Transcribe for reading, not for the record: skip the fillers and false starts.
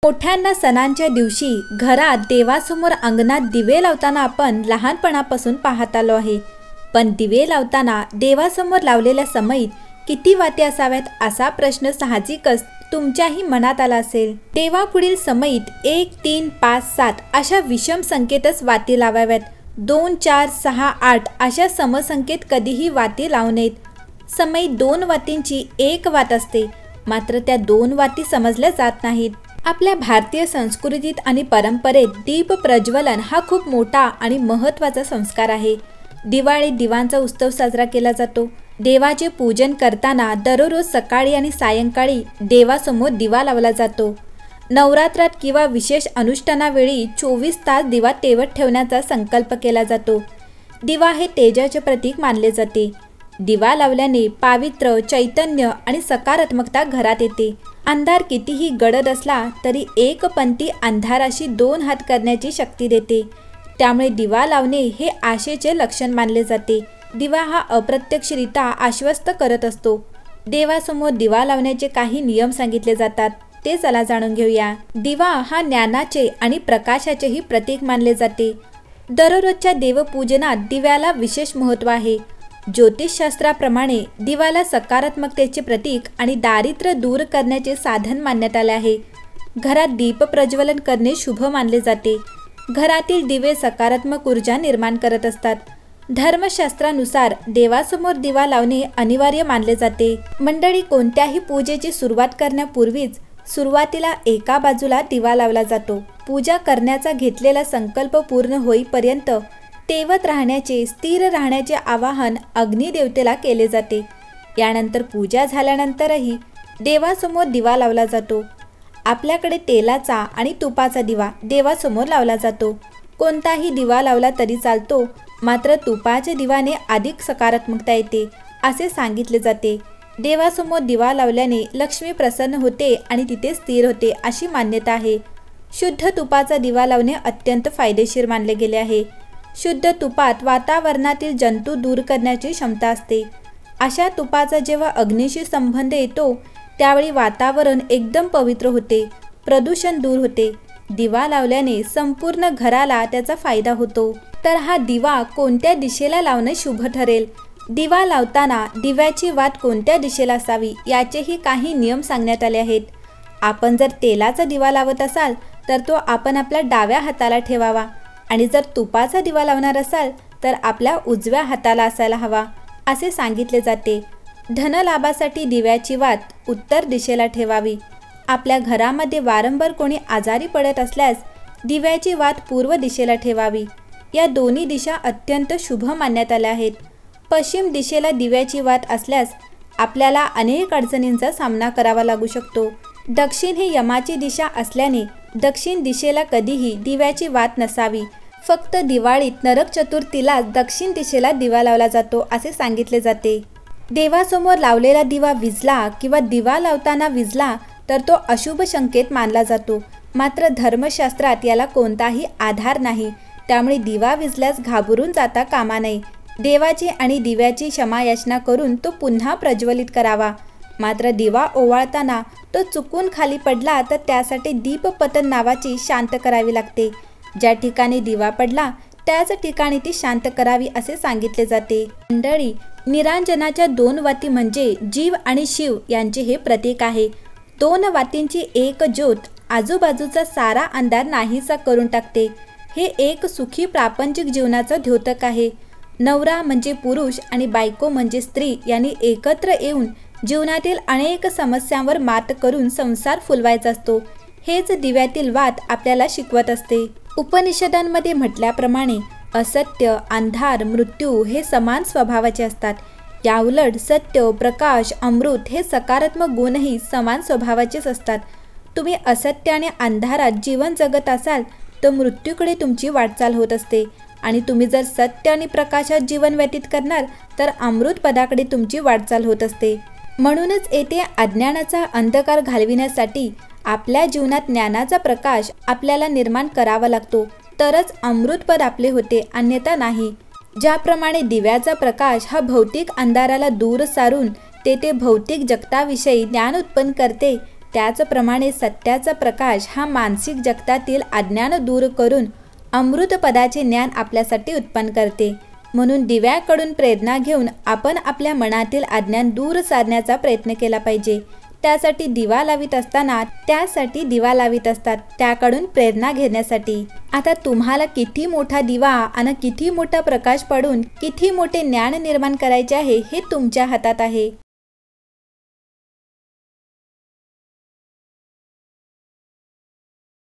मोठ्यांना सणांच्या दिवशी घरात देवासमोर अंगणात दिवे लावताना आपण लहानपणापासून पाहत आलो आहे। पण दिवे लावताना देवासमोर लावलेल्या समईत किती वाती असाव्यात असा प्रश्न साहजिकच तुमच्याही मनात आला असेल। देवापुढील समईत 1, 3, 5, 7 अशा विषम संख्येतच वाती लावाव्यात। 2, 4, 6, 8 अशा समसंख्येत कधीही वाती लावू नयेत। समईत 2 वातींची 1 वात असते, मात्र त्या 2 वाती समजल्या जात नाहीत। आपल्या भारतीय संस्कृतीत आणि परंपरेत दीप प्रज्वलन हा खूप मोठा आणि महत्त्वाचा संस्कार आहे। दिवाळीत दिवांचा उत्सव साजरा केला जातो। देवाचे पूजन करताना दररोज सकाळी आणि सायंकाळी देवासमोर दिवा लावला जातो। नवरात्रात किंवा विशेष अनुष्ठानावेळी 24 तास दिवा तेवत ठेवण्याचा संकल्प केला जातो। दिवा हे तेजाचे प्रतीक मानले जाते। दिवा लावल्याने पावित्र्य, चैतन्य आणि सकारात्मकता घरात येते। अंधार कितीही गडद असला तरी एक पंथी अंधाराशी 2 हात करण्याची शक्ती देते। त्यामुळे दिवा लावणे हे आशेचे लक्षण मानले जाते। दिवा हा अप्रत्यक्षरित्या आश्वस्त करत असतो। देवासमोर दिवा लावण्याचे काही नियम सांगितले जातात, ते चला जाणून घेऊया। दिवा हा ज्ञानाचे आणि प्रकाशाचेही प्रतीक मानले जाते। दररोजच्या देवपूजनात दिव्याला विशेष महत्त्व आहे। ज्योतिषशास्त्राप्रमाणे दिवाला सकारात्मकतेचे प्रतीक आणि दारिद्र्य दूर करण्याचे साधन मानण्यात आले आहे। घरात दीप प्रज्वलन करणे शुभ मानले जाते। घरातील दिवे सकारात्मक ऊर्जा निर्माण करत असतात। धर्मशास्त्रानुसार देवासमोर दिवा लावणे अनिवार्य मानले जाते। मंडळी, कोणत्याही पूजेची सुरुवात करण्यापूर्वीच सुरुवातीला एका बाजूला दिवा लावला जातो। पूजा करण्याचा घेतलेला संकल्प पूर्ण होईपर्यंत तेवत राहण्याचे, स्थिर राहण्याचे आवाहन अग्निदेवतेला केले जाते। यानंतर पूजा झाल्यानंतरही देवासमोर दिवा लावला जातो। आपल्याकडे तेलाचा आणि तुपाचा दिवा देवासमोर लावला जातो। कोणताही दिवा लावला तरी चालतो, मात्र तुपाच्या दिव्याने अधिक सकारात्मकता येते असे सांगितले जाते। देवासमोर दिवा लावल्याने लक्ष्मी प्रसन्न होते आणि तिथे स्थिर होते अशी मान्यता आहे। शुद्ध तुपाचा दिवा लावणे अत्यंत फायदेशीर मानले गेले आहे। शुद्ध तुपात वातावरणातील जंतू दूर करण्याची क्षमता असते। अशा तुपाचा जेव्हा अग्नीशी संबंध येतो त्यावेळी वातावरण एकदम पवित्र होते, प्रदूषण दूर होते। दिवा लावल्याने संपूर्ण घराला त्याचा फायदा होतो। तर हा दिवा कोणत्या दिशेला लावणे शुभ ठरेल? दिवा लावताना दिव्याची वात कोणत्या दिशेला असावी याचेही काही नियम सांगण्यात आले आहेत। आपण जर तेलाचा दिवा लावत असाल तर तो आपण आपल्या डाव्या हाताला ठेवावा आणि जर तुपाचा दिवा लावणार असाल तर आपल्या उजव्या हाताला असायला हवा असे सांगितले जाते। धनलाभासाठी दिव्याची वात उत्तर दिशेला ठेवावी। आपल्या घरामध्ये वारंवार कोणी आजारी पडत असल्यास दिव्याची वात पूर्व दिशेला ठेवावी। या दोन्ही दिशा अत्यंत शुभ मानण्यात आल्या आहेत। पश्चिम दिशेला दिव्याची वात असल्यास आपल्याला अनेक अडचणींचा सामना करावा लागू शकतो। दक्षिण ही यमाची दिशा असल्याने दक्षिण दिशेला कधीही दिव्याची वात नसावी। फक्त दिवाळीत नरक चतुर्थीला दक्षिण दिशेला दिवा लावला जातो असे सांगितले जाते। देवासमोर लावलेला दिवा विझला किंवा दिवा लावताना विझला तर तो अशुभ संकेत मानला जातो। मात्र धर्मशास्त्रात याला कोणताही आधार नाही, त्यामुळे दिवा विझल्यास घाबरून जाता कामा नये। देवाची आणि दिव्याची क्षमायाचना करून तो पुन्हा प्रज्वलित करावा। मात्र दिवा ओवाळताना तो चुकून खाली पडला तर त्यासाठी दीपपतन नावाची शांत करावी लागते। ज्या ठिकाणी दिवा पडला त्याच ठिकाणी ती शांत करावी असे सांगितले जाते। मंडळी, निरांजनाच्या 2 वाती म्हणजे जीव आणि शिव यांचे हे प्रतीक आहे। 2 वातींची एक ज्योत आजूबाजूचा सारा अंधार नाहीसा करून टाकते। हे एक सुखी प्रापंचिक जीवनाचा द्योतक आहे। नवरा म्हणजे पुरुष आणि बायको म्हणजे स्त्री यांनी एकत्र येऊन जीवनातील अनेक समस्यांवर मात करून संसार फुलवायचा असतो। हेच दिव्यातील वात आपल्याला शिकवत असते। उपनिषदांमध्ये म्हटल्याप्रमाणे असत्य, अंधार, मृत्यू हे समान स्वभावाचे असतात। याउलट सत्य, प्रकाश, अमृत हे सकारात्मक गुणही समान स्वभावाचेच असतात। तुम्ही असत्य आणि अंधारात जीवन जगत असाल तर मृत्यूकडे तुमची वाटचाल होत असते आणि तुम्ही जर सत्य आणि प्रकाशात जीवन व्यतीत करणार तर अमृत पदाकडे तुमची वाटचाल होत असते। म्हणूनच येथे अज्ञानाचा अंधकार घालविण्यासाठी आपल्या जीवनात ज्ञानाचा प्रकाश आपल्याला निर्माण करावा लागतो, तरच अमृतपद आपले होते, अन्यथा नाही। ज्याप्रमाणे दिव्याचा प्रकाश हा भौतिक अंधाराला दूर सारून तेथे भौतिक जगताविषयी ज्ञान उत्पन्न करते, त्याचप्रमाणे सत्याचा प्रकाश हा मानसिक जगतातील अज्ञान दूर करून अमृत पदाचे ज्ञान आपल्यासाठी उत्पन्न करते. म्हणून दिव्याकडून प्रेरणा घेऊन आपण आपल्या मनातील अज्ञान दूर सारण्याचा प्रयत्न केला पाहिजे. त्यासाठी दिवा लावित असतात त्याकडून प्रेरणा घेण्यासाठी. आता तुम्हाला किती मोठा दिवा आणि किती मोठा प्रकाश पाडून किती मोठे ज्ञान निर्माण करायचे आहे हे तुमच्या हातात आहे.